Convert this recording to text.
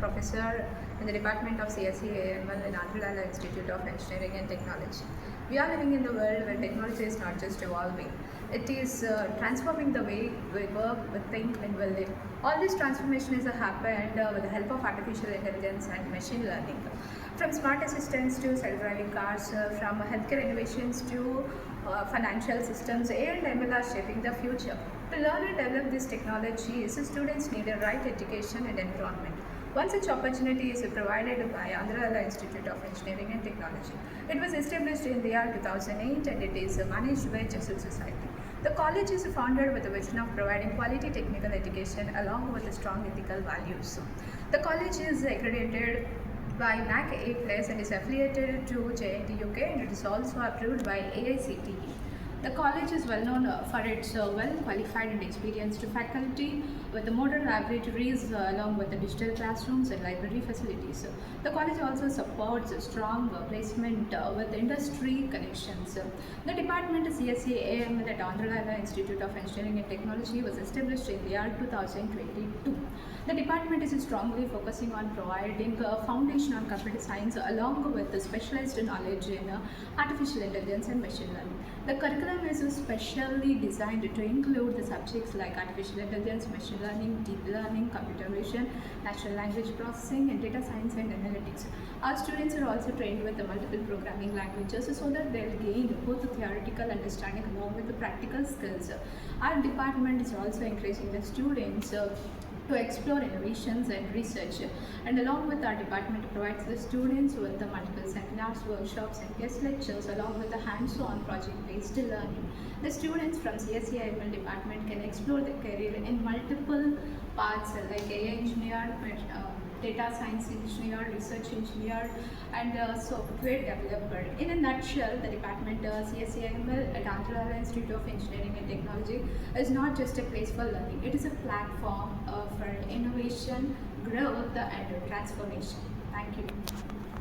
professor in the Department of CSE AML in Andhra Institute of Engineering and Technology. We are living in the world where technology is not just evolving, it is transforming the way we work, we think and we live. All this transformation has happened with the help of artificial intelligence and machine learning. From smart assistants to self-driving cars, from healthcare innovations to financial systems, AI and ML are shaping the future. To learn and develop these technologies, students need a right education and environment. One such opportunity is provided by Andhra Institute of Engineering and Technology. It was established in the year 2008 and it is managed by Jesuit Society. The college is founded with a vision of providing quality technical education along with strong ethical values. The college is accredited by NAC A+ and is affiliated to JNT UK, and it is also approved by AICTE. The college is well known for its well-qualified and experienced faculty with the modern laboratories along with the digital classrooms and library facilities. The college also supports a strong placement with industry connections. The department CSE AML at Andhra Institute of Engineering and Technology was established in the year 2022. The department is strongly focusing on providing a foundation on computer science along with the specialized knowledge in artificial intelligence and machine learning. The curriculum is specially designed to include the subjects like artificial intelligence, machine learning, deep learning, computer vision, natural language processing, and data science and analytics. Our students are also trained with the multiple programming languages so that they'll gain both the theoretical understanding along with the practical skills. Our department is also encouraging the students to explore innovations and research, and along with our department provides the students with the multiple seminars, workshops and guest lectures along with the hands-on project-based learning. The students from CSE AML department can explore their career in multiple paths like AI engineer, data science engineer, research engineer and software developer. In a nutshell, the department CSE AML at Andhra Institute of Engineering and Technology is not just a place for learning, it is a platform for innovation, growth and transformation. Thank you.